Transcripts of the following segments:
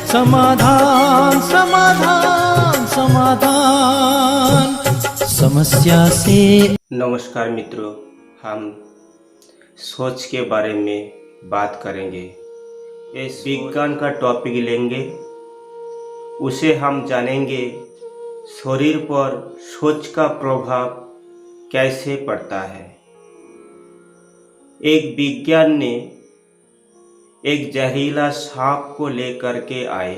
समाधान समाधान समाधान समस्या से। नमस्कार मित्रों, हम सोच के बारे में बात करेंगे। इस विज्ञान का टॉपिक लेंगे, उसे हम जानेंगे शरीर पर सोच का प्रभाव कैसे पड़ता है। एक विज्ञान ने एक जहरीला सांप को लेकर के आए।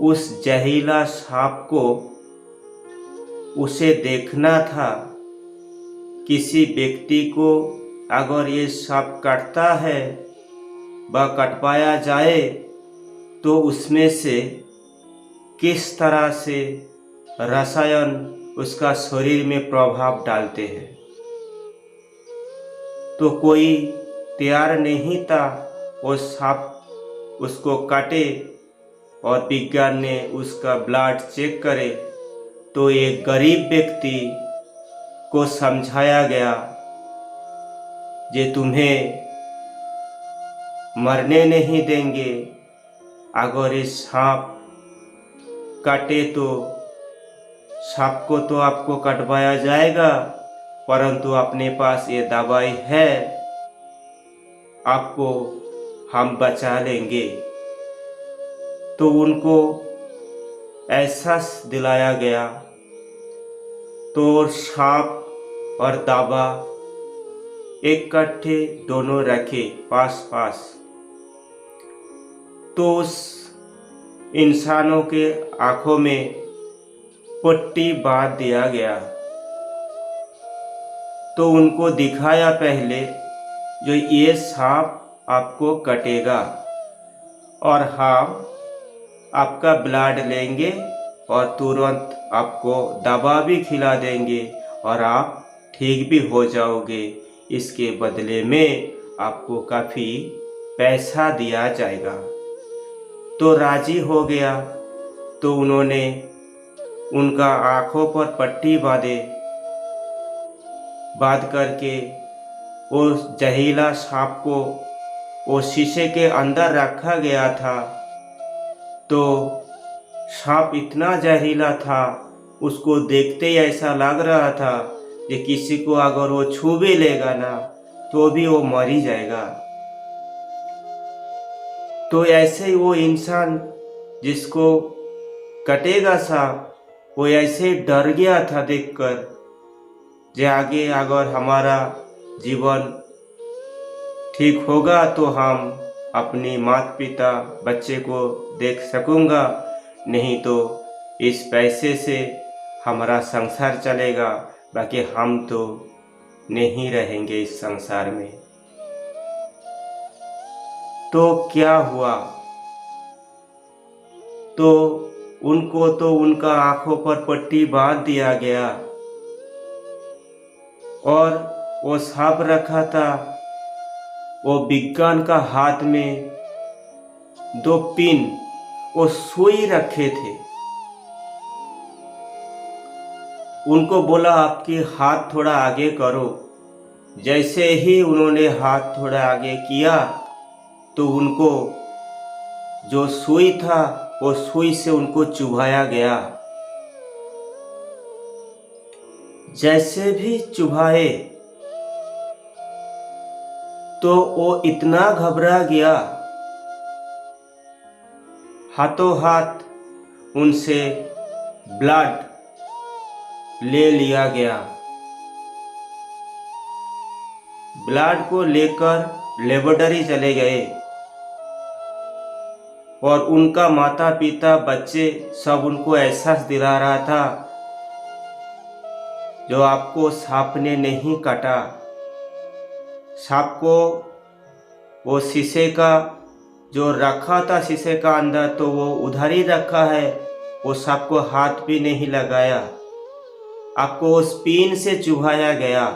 उस जहरीला सांप को उसे देखना था, किसी व्यक्ति को अगर ये सांप काटता है व कटवाया जाए तो उसमें से किस तरह से रसायन उसका शरीर में प्रभाव डालते हैं। तो कोई तैयार नहीं था वो सांप उसको काटे, और विज्ञान ने उसका ब्लड चेक करे तो एक गरीब व्यक्ति को समझाया गया जे तुम्हें मरने नहीं देंगे, अगर इस सांप काटे तो सांप को तो आपको कटवाया जाएगा, परंतु अपने पास ये दवाई है, आपको हम बचा लेंगे। तो उनको एहसास दिलाया गया। तो सांप और दवा इकट्ठे दोनों रखे पास पास। तो उस इंसानों के आंखों में पट्टी बांध दिया गया। तो उनको दिखाया पहले जो ये सांप आपको कटेगा और हम आपका ब्लड लेंगे और तुरंत आपको दवा भी खिला देंगे और आप ठीक भी हो जाओगे। इसके बदले में आपको काफ़ी पैसा दिया जाएगा। तो राजी हो गया। तो उन्होंने उनका आँखों पर पट्टी बांध करके उस जहरीला सांप को वो शीशे के अंदर रखा गया था। तो सांप इतना जहरीला था, उसको देखते ही ऐसा लग रहा था कि किसी को अगर वो छू भी लेगा ना तो भी वो मर ही जाएगा। तो ऐसे ही वो इंसान जिसको कटेगा सांप, वो ऐसे ही डर गया था देखकर जे आगे अगर हमारा जीवन ठीक होगा तो हम अपनी माता पिता बच्चे को देख सकूँगा, नहीं तो इस पैसे से हमारा संसार चलेगा, बाकी हम तो नहीं रहेंगे इस संसार में। तो क्या हुआ? तो उनको तो उनका आंखों पर पट्टी बांध दिया गया और वो सांप रखा था। वो विज्ञान का हाथ में 2 पिन वो सुई रखे थे। उनको बोला आपकी हाथ थोड़ा आगे करो। जैसे ही उन्होंने हाथ थोड़ा आगे किया तो उनको जो सुई था वो सुई से उनको चुभाया गया। जैसे भी चुभाए तो वो इतना घबरा गया, हाथों हाथ उनसे ब्लड ले लिया गया। ब्लड को लेकर लेबोरेटरी चले गए और उनका माता पिता बच्चे सब उनको एहसास दिला रहा था जो आपको सांप ने नहीं काटा। सांप को वो शीशे का जो रखा था शीशे का अंदर, तो वो उधर ही रखा है। वो सांप को हाथ भी नहीं लगाया, आपको उस पिन से चुभाया गया।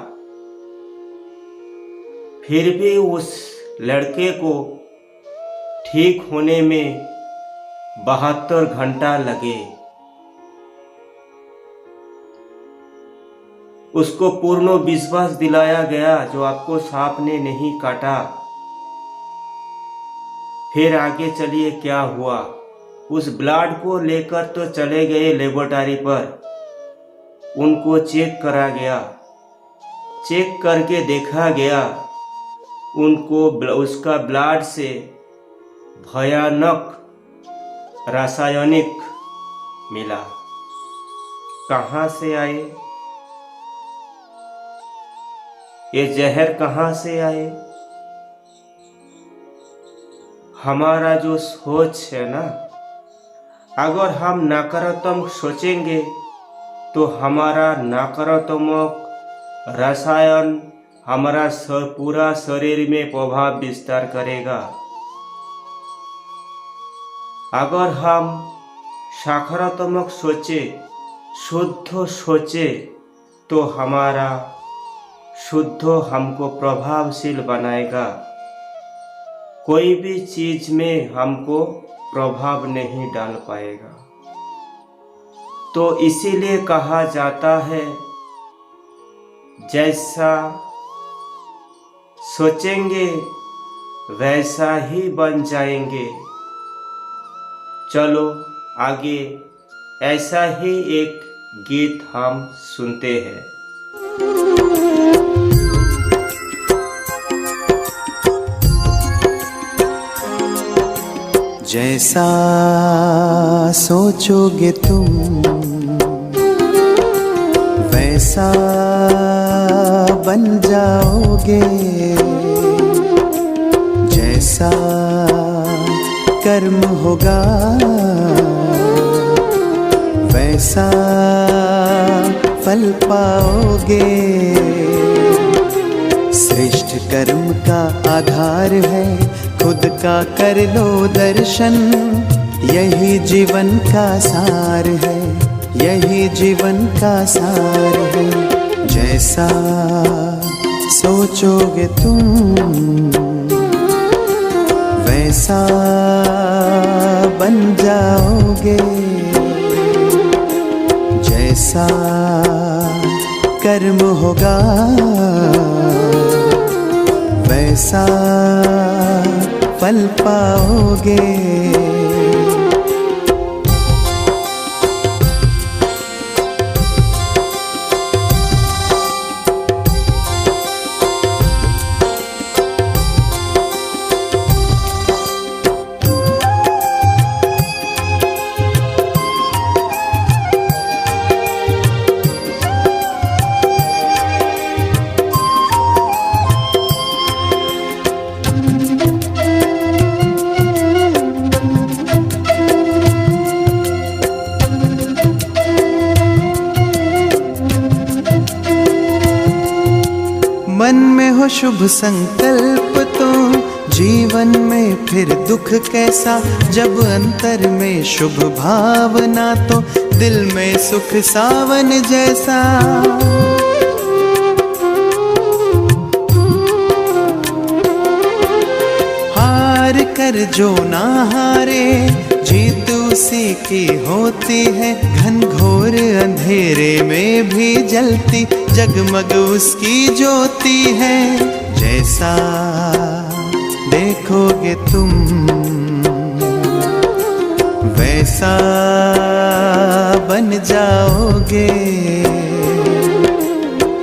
फिर भी उस लड़के को ठीक होने में 72 घंटा लगे। उसको पूर्ण विश्वास दिलाया गया जो आपको सांप ने नहीं काटा। फिर आगे चलिए क्या हुआ। उस ब्लड को लेकर तो चले गए लेबोरेटरी पर, उनको चेक करा गया। चेक करके देखा गया उनको उसका ब्लड से भयानक रासायनिक मिला। कहाँ से आए ये जहर, कहाँ से आए? हमारा जो सोच है ना, अगर हम नकारात्मक सोचेंगे तो हमारा नकारात्मक रसायन हमारा पूरा शरीर में प्रभाव विस्तार करेगा। अगर हम सकारात्मक सोचे, शुद्ध सोचे, तो हमारा शुद्ध हमको प्रभावशील बनाएगा। कोई भी चीज में हमको प्रभाव नहीं डाल पाएगा। तो इसीलिए कहा जाता है जैसा सोचेंगे वैसा ही बन जाएंगे। चलो आगे ऐसा ही एक गीत हम सुनते हैं। जैसा सोचोगे तुम वैसा बन जाओगे। जैसा कर्म होगा वैसा फल पाओगे। श्रेष्ठ कर्म का आधार है खुद का कर लो दर्शन। यही जीवन का सार है, यही जीवन का सार है। जैसा सोचोगे तुम वैसा बन जाओगे। जैसा कर्म होगा वैसा फल पाओगे। मन में हो शुभ संकल्प तो जीवन में फिर दुख कैसा। जब अंतर में शुभ भावना तो दिल में सुख सावन जैसा। हार कर जो ना हारे जीत उसी की होती है। घनघोर अंधेरे में भी जलती जगमग उसकी ज्योति है। जैसा देखोगे तुम वैसा बन जाओगे।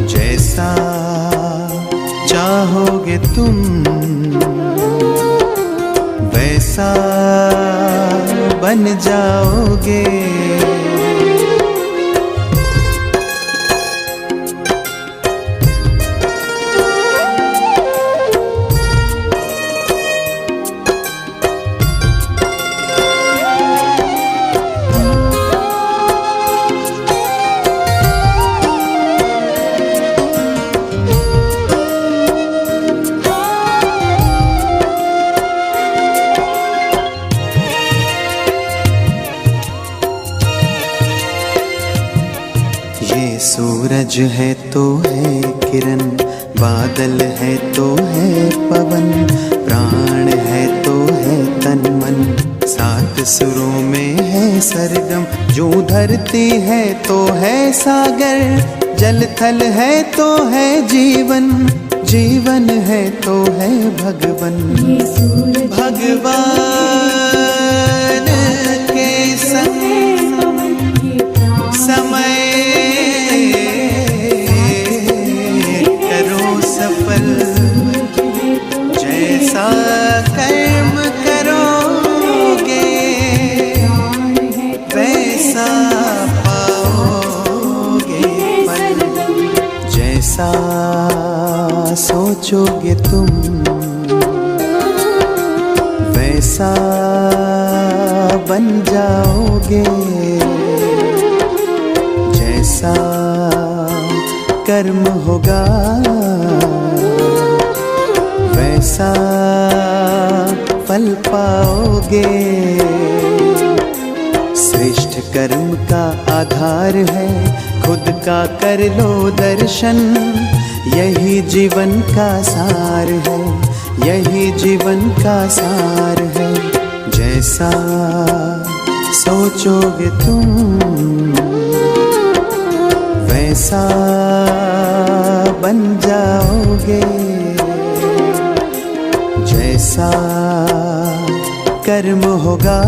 जैसा चाहोगे तुम वैसा बन जाओगे। ये सूरज है तो है किरण, बादल है तो है पवन, प्राण है तो है तन मन, सात सुरों में है सरगम। जो धरती है तो है सागर, जल थल है तो है जीवन, जीवन है तो है भगवन। भगवान जैसा सोचोगे तुम वैसा बन जाओगे, जैसा कर्म होगा वैसा फल पाओगे। श्रेष्ठ कर्म का आधार है खुद का कर लो दर्शन, यही जीवन का सार है, यही जीवन का सार है। जैसा सोचोगे तुम वैसा बन जाओगे, जैसा कर्म होगा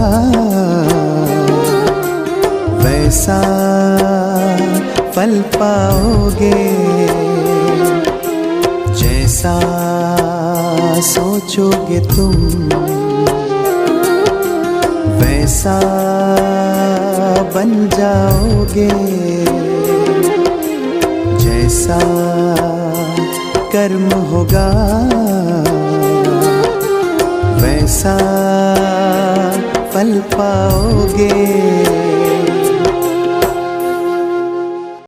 वैसा फल पाओगे। जैसा सोचोगे तुम वैसा बन जाओगे, जैसा कर्म होगा वैसा फल पाओगे।